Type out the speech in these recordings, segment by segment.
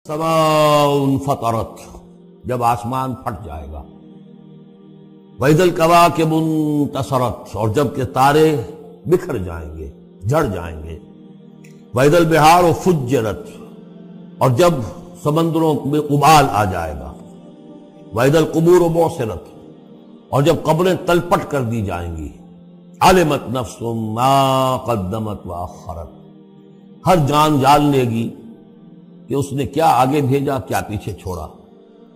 سماء فطرت، جب آسمان پھٹ جائے گا، وَإِذَا الْكَوَاكِبُ انتثرت، اور جب کہ تارے بکھر جائیں گے، جھڑ جائیں گے، وَإِذَا الْبِحَارُ فُجِّرَتْ، اور جب سمندروں میں ابال آ جائے گا، وَإِذَا الْقُبُورُ بُعْثِرَتْ، اور جب قبریں تلپٹ کر دی جائیں گی، عَلِمَتْ نَفْسٌ مَا قَدَّمَتْ وَأَخَّرَتْ، ہر جان جان لے گی کہ اس نے کیا آگے بھیجا، کیا پیچھے چھوڑا،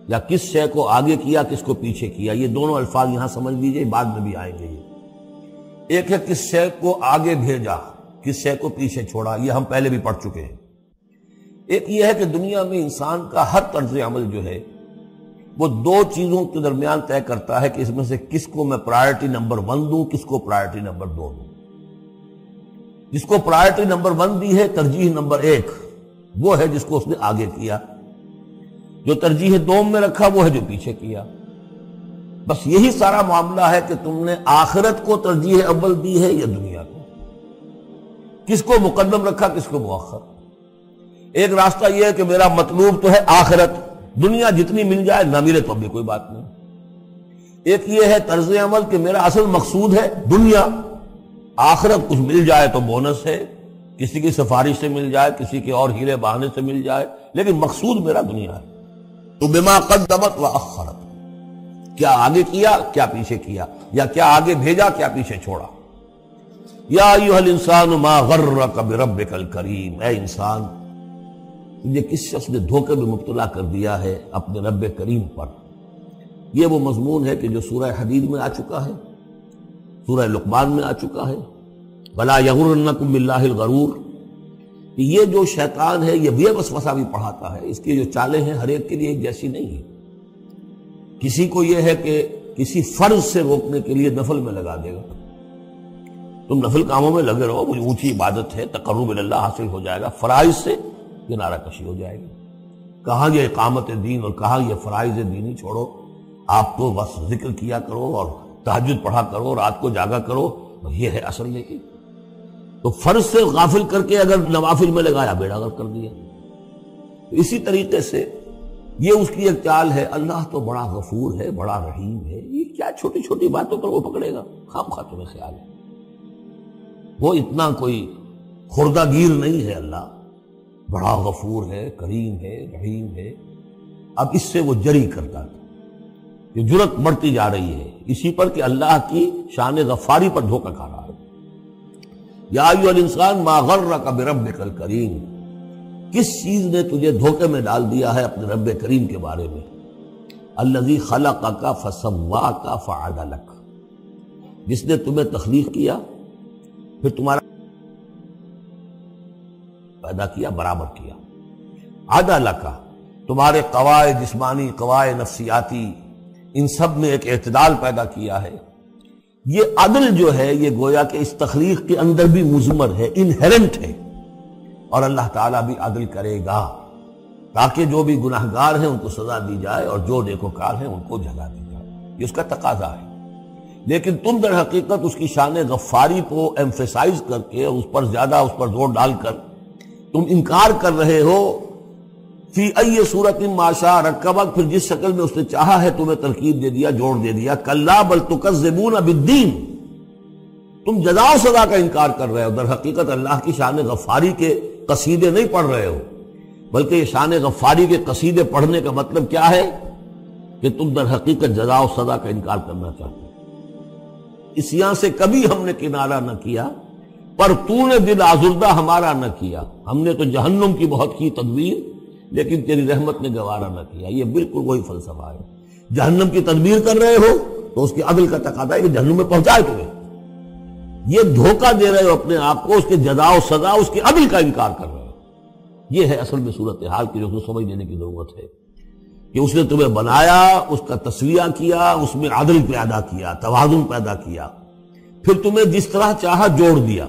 یا کس شے کو آگے کیا، کس کو پیچھے کیا۔ یہ دونوں الفاظ یہاں سمجھ لیجئے، بعد میں بھی آئیں گے۔ یہ ایک ہے کس شے کو آگے بھیجا، کس شے کو پیچھے چھوڑا، یہ ہم پہلے بھی پڑھ چکے ہیں۔ ایک یہ ہے کہ دنیا میں انسان کا ہر طرز عمل جو ہے وہ دو چیزوں کے درمیان طے کرتا ہے کہ اس میں سے کس کو میں پرائرٹی نمبر 1 دوں، کس کو پرائرٹی نمبر 2 دوں۔ جس کو پرائرٹی نمبر 1 دی ہے، ترجیح نمبر 1، وہ ہے جس کو اس نے آگے کیا، جو ترجیح 2 میں رکھا وہ ہے جو پیچھے کیا۔ بس یہی سارا معاملہ ہے کہ تم نے آخرت کو ترجیح اول دی ہے یا دنیا کو، کس کو مقدم رکھا، کس کو مؤخر۔ ایک راستہ یہ ہے کہ میرا مطلوب تو ہے آخرت، دنیا جتنی مل جائے نہ ملے تو بھی کوئی بات نہیں۔ ایک یہ ہے طرز عمل کہ میرا اصل مقصود ہے دنیا، آخرت کچھ مل جائے تو بونس ہے، کسی کی سفارش سے مل جائے، کسی کے اور ہیلے بہانے سے مل جائے، لیکن مقصود میرا دنیا ہے۔ تو بما قدمت واخرت، کیا آگے کیا، کیا پیچھے کیا، یا کیا آگے بھیجا، کیا پیچھے چھوڑا۔ یا ایھا الانسان ما غرک بربک الکریم، اے انسان تجھے کس شخص نے دھوکے میں مبتلا کر دیا ہے اپنے رب کریم پر۔ یہ وہ مضمون ہے کہ جو سورہ حدید میں آ چکا ہے، سورہ لقمان میں آ چکا ہے، وَلَا يَغُرَّنَّكُم بِاللَّهِ الْغَرُورُ۔ یہ جو شیطان ہے یہ وسوسہ بھی پڑھاتا ہے، اس کی جو چالیں ہیں ہر ایک کے لیے ایک جیسی نہیں ہے۔ کسی کو یہ ہے کہ کسی فرض سے روکنے کے لیے نفل میں لگا دے گا، تم نفل کاموں میں لگے رہو، کوئی اونچی عبادت ہے، تقرب اللہ حاصل ہو جائے گا، فرائض سے کنارہ کشی ہو جائے گی۔ کہاں یہ اقامت دین اور کہاں یہ فرائض دینی چھوڑو، آپ تو بس ذکر کیا کرو اور تہجد پڑھا کرو، رات کو جاگا کرو، یہ ہے اصل۔ لیکن تو فرض سے غافل کر کے اگر نوافل میں لگایا، بیڑا غرق کر دیا۔ تو اسی طریقے سے یہ اس کی ایک چال ہے، اللہ تو بڑا غفور ہے، بڑا رحیم ہے، یہ کیا چھوٹی چھوٹی باتوں پر وہ پکڑے گا، خام خواہ تمہیں خیال ہے وہ اتنا کوئی خوردہ گیر نہیں ہے۔ اللہ بڑا غفور ہے، کریم ہے، رحیم ہے۔ اب اس سے وہ جری کرتا ہے، یہ جرت بڑھتی جا رہی ہے اسی پر کہ اللہ کی شان غفاری پر دھوکہ کھا رہا ہے۔ یا ایھا الانسان ما غرک بربک الکریم، کس چیز نے تجھے دھوکے میں ڈال دیا ہے اپنے رب کریم کے بارے میں۔ الذی خلقک فسواک فعدلک، جس نے تمہیں تخلیق کیا پھر تمہارا پیدا کیا، برابر کیا۔ عدلک، تمہارے قواعد جسمانی، قواعد نفسیاتی، ان سب میں ایک اعتدال پیدا کیا ہے۔ یہ عدل جو ہے یہ گویا کہ اس تخلیق کے اندر بھی مضمر ہے، انہیرنٹ ہے، اور اللہ تعالیٰ بھی عدل کرے گا تاکہ جو بھی گناہگار ہیں ان کو سزا دی جائے اور جو نیکوکار ہیں ان کو جزا دی جائے، یہ اس کا تقاضا ہے۔ لیکن تم در حقیقت اس کی شان غفاری کو ایمفیسائز کر کے، اس پر زیادہ اس پر زور ڈال کر تم انکار کر رہے ہو۔ فی ای صورت ما شاء رکبک، پھر جس شکل میں اس نے چاہا ہے تمہیں ترکیب دے دیا، جوڑ دے دیا۔ کلا بل تکذبون بالدین، تم جزا و سزا کا انکار کر رہے ہو، در حقیقت اللہ کی شان غفاری کے قصیدے نہیں پڑھ رہے ہو، بلکہ یہ شان غفاری کے قصیدے پڑھنے کا مطلب کیا ہے کہ تم در حقیقت جزا و سزا کا انکار کرنا چاہتے ہو۔ اس یہاں سے کبھی ہم نے کنارہ نہ کیا، پر تو نے دل آزردہ ہمارا نہ کیا، ہم نے تو جہنم کی بہت کی تدبیر لیکن تیری رحمت نے گوارا نہ کیا۔ یہ بالکل وہی فلسفہ ہے، جہنم کی تدبیر کر رہے ہو تو اس کی عدل کا تقاضا ہے کہ جہنم میں پہنچائے تمہیں، یہ دھوکہ دے رہے ہو اپنے آپ کو، اس کے جزا و سزا، اس کی عدل کا انکار کر رہے ہو۔ یہ ہے اصل میں صورتحال کی جو سمجھ لینے کی ضرورت ہے کہ اس نے تمہیں بنایا، اس کا تسویہ کیا، اس میں عدل پیدا کیا، توازن پیدا کیا، پھر تمہیں جس طرح چاہا جوڑ دیا،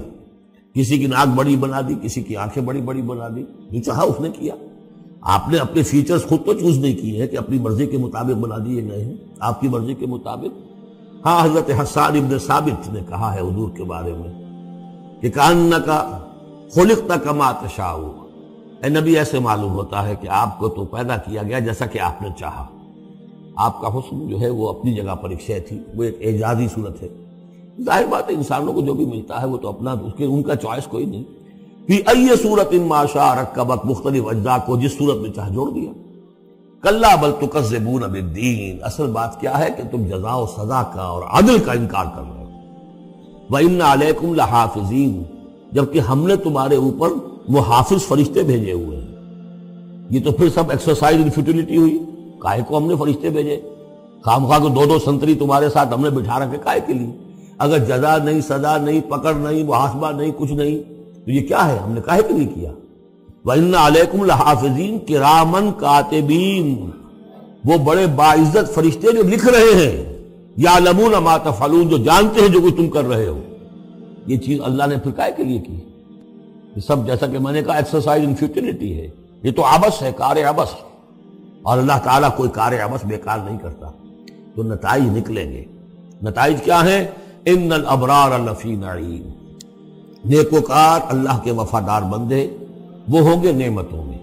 کسی کی ناک بڑی بنا دی، کسی کی آنکھیں بڑی بڑی بنا دی، جو چاہا اس نے کیا۔ آپ نے اپنے فیچرز خود تو چوز نہیں کیے ہیں کہ اپنی مرضی کے مطابق بنا دیے گئے ہیں، آپ کی مرضی کے مطابق۔ ہاں، حضرت حسان ابن ثابت نے کہا ہے حضور کے بارے میں کہ کأنک خلقت کما تشاء، اے نبی ایسے معلوم ہوتا ہے کہ آپ کو تو پیدا کیا گیا جیسا کہ آپ نے چاہا. آپ کا حسن جو ہے وہ اپنی جگہ پر ایک شے تھی، وہ ایک اعجازی صورت ہے. ظاہر بات ہے انسانوں کو جو بھی ملتا ہے وہ تو اپنا ان کا چوائس کوئی نہیں. فی ای صورت ما شاء رکبک، مختلف اجزاء کو جس صورت میں چاہ جوڑ دیا. کلا بل تکذبون بالدین، اصل بات کیا ہے کہ تم جزا و سزا کا اور عدل کا انکار کر رہے ہو. وَإِنَّ عَلَيْكُمْ لَحَافِظِينَ، جبکہ ہم نے تمہارے اوپر محافظ فرشتے بھیجے ہوئے ہیں. یہ تو پھر سب ایکسرسائز ان فیوٹیلٹی ہوئی. کائے کو ہم نے فرشتے بھیجے؟ خامخواہ کو دو سنتری تمہارے ساتھ ہم نے بٹھا رکھے کائے کے لیے؟ اگر جزا نہیں، سزا نہیں، پکڑ نہیں، محاسبہ نہیں، کچھ نہیں، تو یہ کیا ہے؟ ہم نے کائے کے لیے کیا؟ وَإِنَّ عَلَيْكُمْ لَحَافِظِينَ كِرَامًا كَاتِبِينَ، وہ بڑے باعزت فرشتے جو لکھ رہے ہیں. يَعْلَمُونَ مَا تَفْعَلُونَ، جو جانتے ہیں جو کچھ تم کر رہے ہو. یہ چیز اللہ نے پھر کائے کے لیے کی؟ یہ سب جیسا کہ میں نے کہا ایکسرسائز ان فیوٹیلٹی ہے. یہ تو عبث ہے، کار عبث. اور اللہ تعالیٰ کوئی کار عبث بیکار نہیں کرتا. تو نتائج نکلیں گے. نتائج کیا ہیں؟ ان الابرار لفی نعیم، نیکوکار اللہ کے وفادار بندے وہ ہوں گے نعمتوں میں.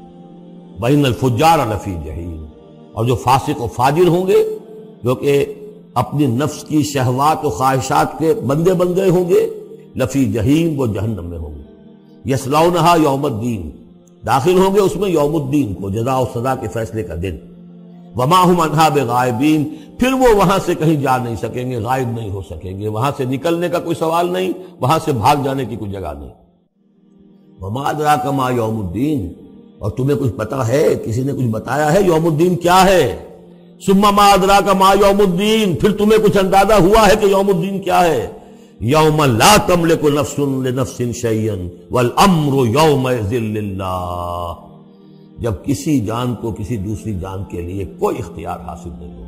وان الفجار لفی جہیم، اور جو فاسق و فاجر ہوں گے، جو کہ اپنی نفس کی شہوات و خواہشات کے بندے بن گئے ہوں گے، لفی جہیم، وہ جہنم میں ہوں گے. یصلونہا یوم الدین، داخل ہوں گے اس میں یوم الدین کو، جزا و سزا کے فیصلے کا دن. وما ہم عنہا بغائبین، پھر وہ وہاں سے کہیں جا نہیں سکیں گے، غائب نہیں ہو سکیں گے. وہاں سے نکلنے کا کوئی سوال نہیں، وہاں سے بھاگ جانے کی کوئی جگہ نہیں. وما ادراک ما یوم الدین، اور تمہیں کچھ پتا ہے، کسی نے کچھ بتایا ہے یوم الدین کیا ہے؟ ثم ما ادراک ما یوم الدین، پھر تمہیں کچھ اندازہ ہوا ہے کہ یوم الدین کیا ہے؟ یوم لا تملک نفس لنفس شیئا والامر یومئذ للہ، جب کسی جان کو کسی دوسری جان کے لیے کوئی اختیار حاصل نہیں ہو،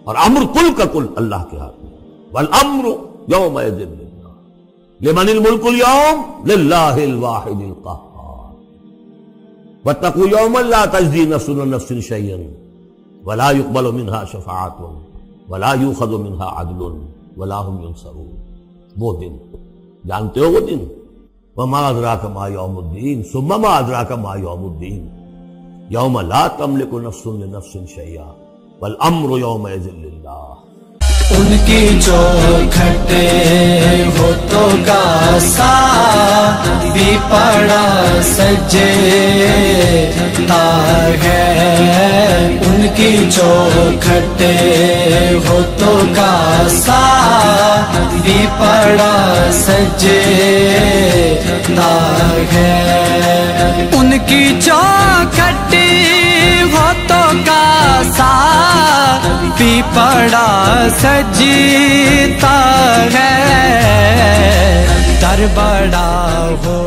اور امر کل کا کل اللہ کے ہاتھ میں. والامر یومئذ للہ، لمن الملک اليوم للہ الواحد القہار. واتقوا یوما لا تجزی نفس عن نفس شیئا ولا يقبل منها شفاعۃ ولا یؤخذ منها عدل ولا هم ينصرون. وہ دن جانتے ہو، وہ دن. وما ادراک ما یوم الدین ثم ما ادراک ما یوم الدین یوم لا تملک نفس لنفس شیئا والامر یومئذ للہ. ان کی چوکھٹ ہوتوں کا سا بھی پڑا سجتا ہے، ان کی چوکھٹ ہوتوں کا سا بھی پڑا سجتا ہے، ان کی چوکھٹ ہوتوں کا سا بھی پڑا سجتا ہے، در بڑا ہو